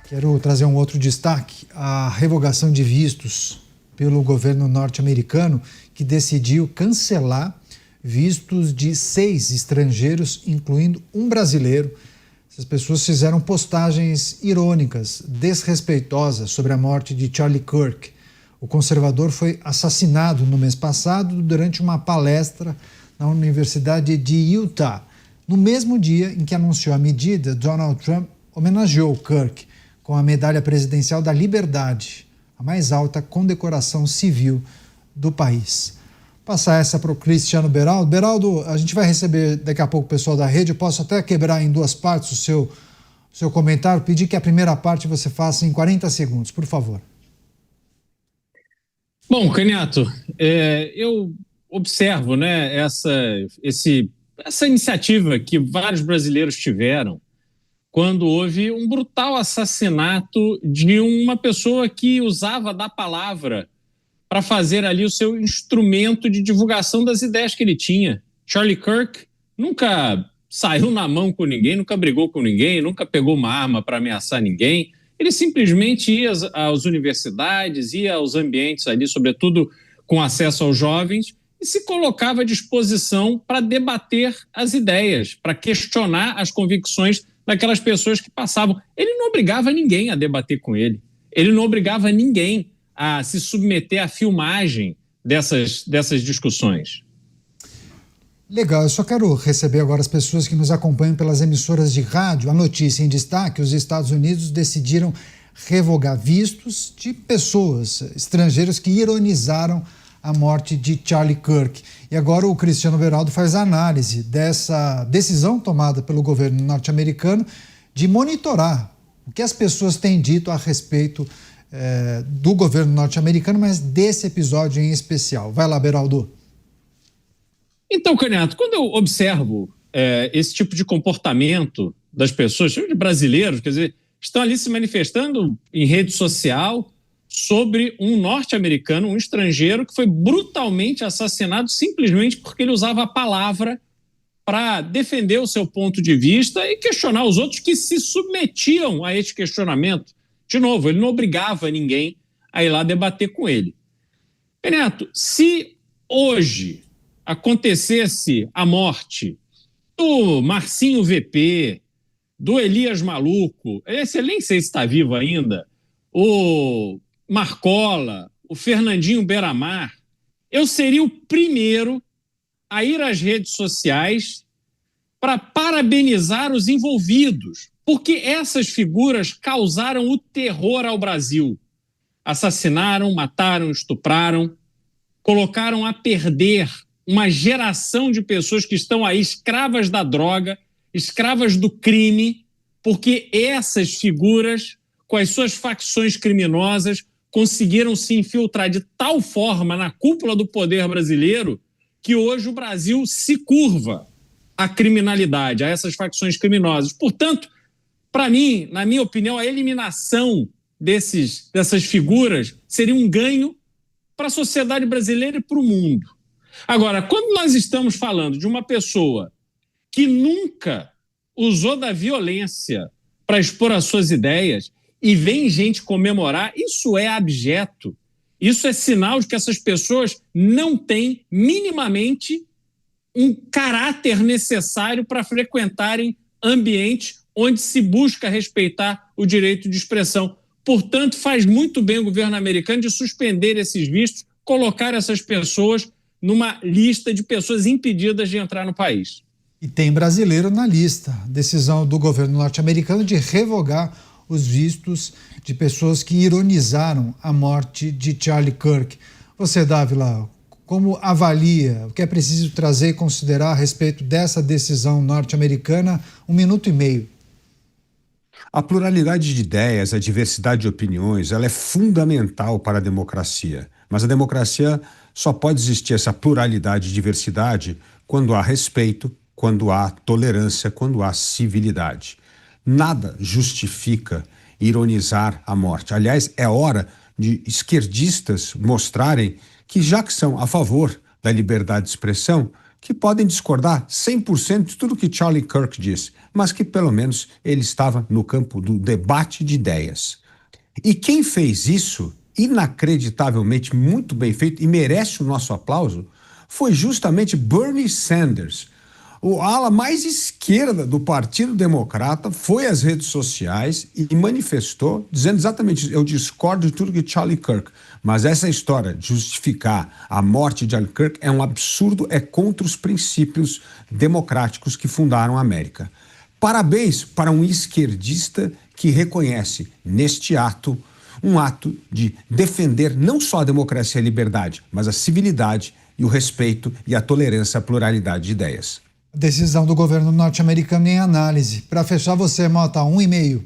Quero trazer um outro destaque: a revogação de vistos pelo governo norte-americano, que decidiu cancelar vistos de 6 estrangeiros, incluindo um brasileiro. Essas pessoas fizeram postagens irônicas, desrespeitosas sobre a morte de Charlie Kirk. O conservador foi assassinado no mês passado durante uma palestra na Universidade de Utah. No mesmo dia em que anunciou a medida, Donald Trump homenageou Kirk com a Medalha Presidencial da Liberdade, a mais alta condecoração civil do país. Passar essa para o Cristiano Beraldo. Beraldo, a gente vai receber daqui a pouco o pessoal da rede. Eu posso até quebrar em 2 partes o seu comentário, pedir que a primeira parte você faça em 40 segundos, por favor. Bom, Canhato, eu observo, né, essa iniciativa que vários brasileiros tiveram quando houve um brutal assassinato de uma pessoa que usava da palavra para fazer ali o seu instrumento de divulgação das ideias que ele tinha. Charlie Kirk nunca saiu na mão com ninguém, nunca brigou com ninguém, nunca pegou uma arma para ameaçar ninguém. Ele simplesmente ia às universidades, ia aos ambientes ali, sobretudo com acesso aos jovens, e se colocava à disposição para debater as ideias, para questionar as convicções daquelas pessoas que passavam. Ele não obrigava ninguém a debater com ele. Ele não obrigava ninguém a se submeter à filmagem dessas discussões. Legal, eu só quero receber agora as pessoas que nos acompanham pelas emissoras de rádio. A notícia em destaque: os Estados Unidos decidiram revogar vistos de pessoas estrangeiras que ironizaram a morte de Charlie Kirk. E agora o Cristiano Beraldo faz a análise dessa decisão tomada pelo governo norte-americano de monitorar o que as pessoas têm dito a respeito do governo norte-americano, mas desse episódio em especial. Vai lá, Beraldo. Então, Canhato, quando eu observo esse tipo de comportamento das pessoas, de brasileiros, quer dizer, estão ali se manifestando em rede social sobre um norte-americano, um estrangeiro, que foi brutalmente assassinado simplesmente porque ele usava a palavra para defender o seu ponto de vista e questionar os outros que se submetiam a esse questionamento. De novo, ele não obrigava ninguém a ir lá debater com ele. Renato, se hoje acontecesse a morte do Marcinho VP, do Elias Maluco, esse eu nem sei se está vivo ainda, o Marcola, o Fernandinho Beiramar, eu seria o primeiro a ir às redes sociais para parabenizar os envolvidos, porque essas figuras causaram o terror ao Brasil. Assassinaram, mataram, estupraram, colocaram a perder uma geração de pessoas que estão aí escravas da droga, escravas do crime, porque essas figuras, com as suas facções criminosas, conseguiram se infiltrar de tal forma na cúpula do poder brasileiro que hoje o Brasil se curva à criminalidade, a essas facções criminosas. Portanto, para mim, na minha opinião, a eliminação dessas figuras seria um ganho para a sociedade brasileira e para o mundo. Agora, quando nós estamos falando de uma pessoa que nunca usou da violência para expor as suas ideias e vem gente comemorar, isso é abjeto. Isso é sinal de que essas pessoas não têm minimamente um caráter necessário para frequentarem ambientes onde se busca respeitar o direito de expressão. Portanto, faz muito bem o governo americano de suspender esses vistos, colocar essas pessoas numa lista de pessoas impedidas de entrar no país. E tem brasileiro na lista. Decisão do governo norte-americano de revogar os vistos de pessoas que ironizaram a morte de Charlie Kirk. Você, Dávila, como avalia o que é preciso trazer e considerar a respeito dessa decisão norte-americana? 1 minuto e meio. A pluralidade de ideias, a diversidade de opiniões, ela é fundamental para a democracia. Mas a democracia só pode existir essa pluralidade e diversidade quando há respeito, quando há tolerância, quando há civilidade. Nada justifica ironizar a morte. Aliás, é hora de esquerdistas mostrarem que, já que são a favor da liberdade de expressão, que podem discordar 100% de tudo que Charlie Kirk disse, mas que pelo menos ele estava no campo do debate de ideias. E quem fez isso, inacreditavelmente muito bem feito e merece o nosso aplauso, foi justamente Bernie Sanders. O ala mais esquerda do Partido Democrata foi às redes sociais e manifestou, dizendo exatamente isso: eu discordo de tudo que Charlie Kirk, mas essa história de justificar a morte de Charlie Kirk é um absurdo, é contra os princípios democráticos que fundaram a América. Parabéns para um esquerdista que reconhece neste ato um ato de defender não só a democracia e a liberdade, mas a civilidade e o respeito e a tolerância à pluralidade de ideias. Decisão do governo norte-americano em análise. Para fechar, você, Mota, 1,5.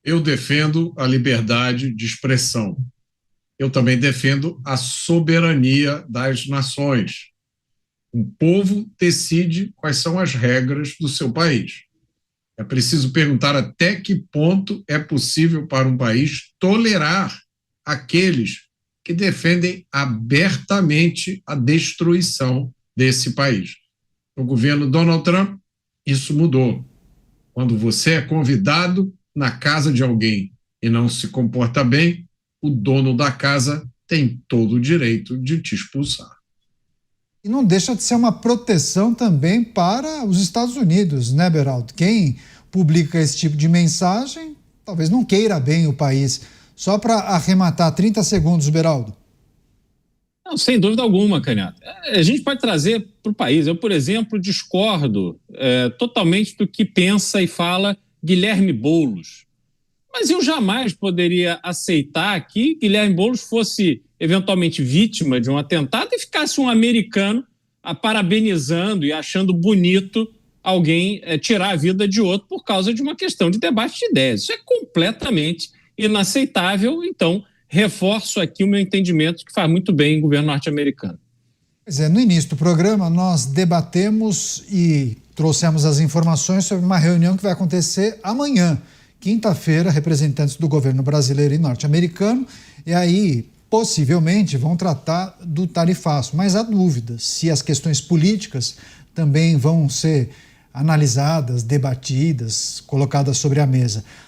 Eu defendo a liberdade de expressão. Eu também defendo a soberania das nações. Um povo decide quais são as regras do seu país. É preciso perguntar até que ponto é possível para um país tolerar aqueles que defendem abertamente a destruição desse país. No governo Donald Trump, isso mudou. Quando você é convidado na casa de alguém e não se comporta bem, o dono da casa tem todo o direito de te expulsar. E não deixa de ser uma proteção também para os Estados Unidos, né, Beraldo? Quem publica esse tipo de mensagem talvez não queira bem o país. Só para arrematar, 30 segundos, Beraldo. Não, sem dúvida alguma, Canhato. A gente pode trazer para o país. Eu, por exemplo, discordo totalmente do que pensa e fala Guilherme Boulos. Mas eu jamais poderia aceitar que Guilherme Boulos fosse eventualmente vítima de um atentado e ficasse um americano parabenizando e achando bonito alguém tirar a vida de outro por causa de uma questão de debate de ideias. Isso é completamente inaceitável. Então, reforço aqui o meu entendimento que faz muito bem o governo norte-americano. Pois é, no início do programa nós debatemos e trouxemos as informações sobre uma reunião que vai acontecer amanhã, quinta-feira, representantes do governo brasileiro e norte-americano, e aí possivelmente vão tratar do tarifaço, mas há dúvidas se as questões políticas também vão ser analisadas, debatidas, colocadas sobre a mesa.